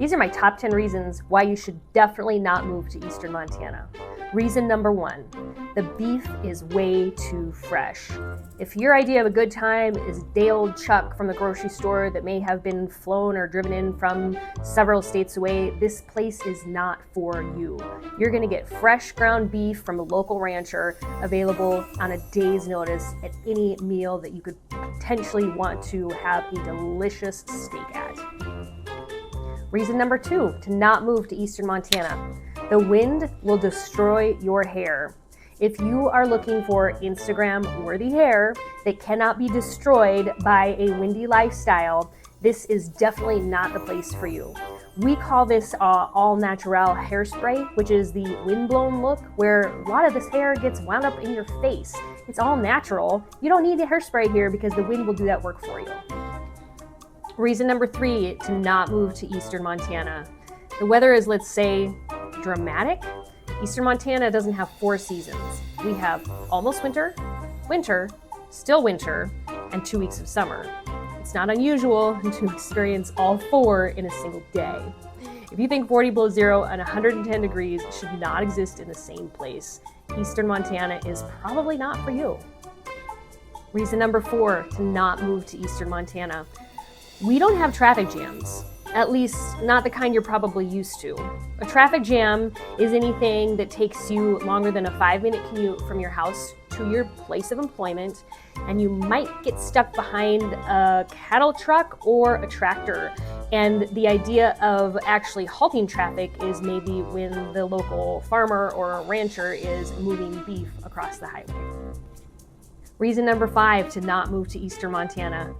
These are my top 10 reasons why you should definitely not move to Eastern Montana. Reason number 1, the beef is way too fresh. If your idea of a good time is day-old chuck from the grocery store that may have been flown or driven in from several states away, this place is not for you. You're gonna get fresh ground beef from a local rancher available on a day's notice at any meal that you could potentially want to have a delicious steak at. Reason number 2, to not move to Eastern Montana. The wind will destroy your hair. If you are looking for Instagram-worthy hair that cannot be destroyed by a windy lifestyle, this is definitely not the place for you. We call this all-natural hairspray, which is the windblown look, where a lot of this hair gets wound up in your face. It's all natural. You don't need a hairspray here because the wind will do that work for you. Reason number 3, to not move to Eastern Montana. The weather is, let's say, dramatic. Eastern Montana doesn't have 4 seasons. We have almost winter, winter, still winter, and 2 weeks of summer. It's not unusual to experience all 4 in a single day. If you think 40 below zero and 110 degrees should not exist in the same place, Eastern Montana is probably not for you. Reason number 4, to not move to Eastern Montana. We don't have traffic jams, at least not the kind you're probably used to. A traffic jam is anything that takes you longer than a 5-minute commute from your house to your place of employment, and you might get stuck behind a cattle truck or a tractor. And the idea of actually halting traffic is maybe when the local farmer or a rancher is moving beef across the highway. Reason number 5, to not move to Eastern Montana.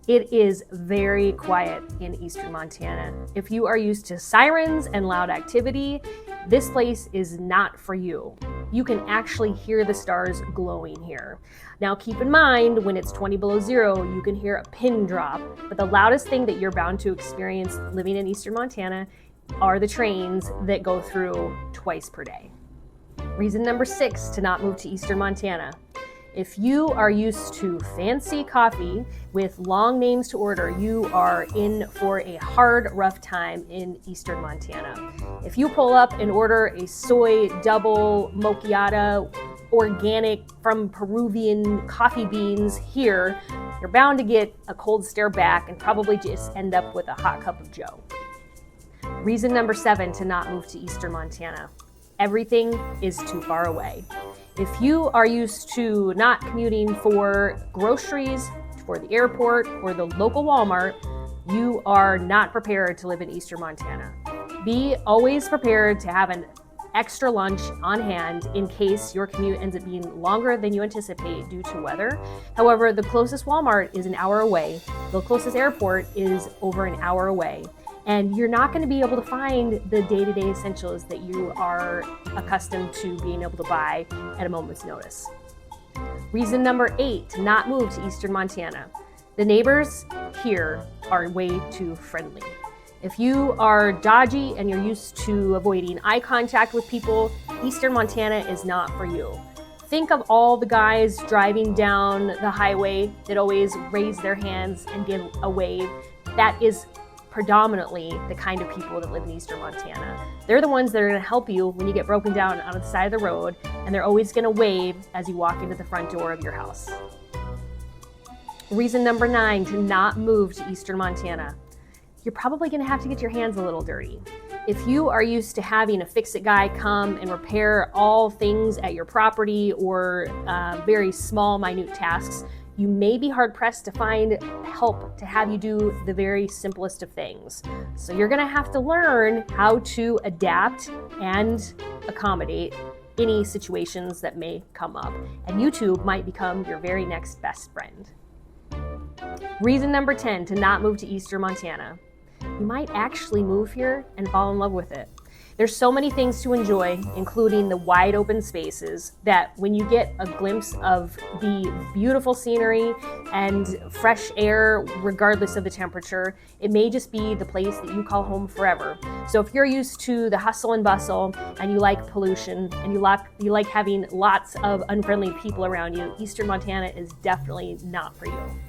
It is very quiet in Eastern Montana. If you are used to sirens and loud activity, this place is not for you. You can actually hear the stars glowing here. Now keep in mind, when it's 20 below zero, you can hear a pin drop, but the loudest thing that you're bound to experience living in Eastern Montana are the trains that go through twice per day. Reason number 6, to not move to Eastern Montana. If you are used to fancy coffee with long names to order, you are in for a hard, rough time in Eastern Montana. If you pull up and order a soy double mochiata, organic from Peruvian coffee beans here, you're bound to get a cold stare back and probably just end up with a hot cup of joe. Reason number 7, to not move to Eastern Montana. Everything is too far away. If you are used to not commuting for groceries, for the airport, or the local Walmart, you are not prepared to live in Eastern Montana. Be always prepared to have an extra lunch on hand in case your commute ends up being longer than you anticipate due to weather. However, the closest Walmart is an hour away. The closest airport is over an hour away. And you're not going to be able to find the day-to-day essentials that you are accustomed to being able to buy at a moment's notice. Reason number 8, to not move to Eastern Montana. The neighbors here are way too friendly. If you are dodgy and you're used to avoiding eye contact with people, Eastern Montana is not for you. Think of all the guys driving down the highway that always raise their hands and give a wave. That is predominantly the kind of people that live in Eastern Montana. They're the ones that are going to help you when you get broken down on the side of the road, and they're always going to wave as you walk into the front door of your house. Reason number 9, to not move to Eastern Montana. You're probably going to have to get your hands a little dirty. If you are used to having a fix-it guy come and repair all things at your property or very small, minute tasks, you may be hard-pressed to find help to have you do the very simplest of things. So you're gonna have to learn how to adapt and accommodate any situations that may come up. And YouTube might become your very next best friend. Reason number 10, to not move to Eastern Montana. You might actually move here and fall in love with it. There's so many things to enjoy, including the wide open spaces, that when you get a glimpse of the beautiful scenery and fresh air, regardless of the temperature, it may just be the place that you call home forever. So if you're used to the hustle and bustle and you like pollution and you like having lots of unfriendly people around you, Eastern Montana is definitely not for you.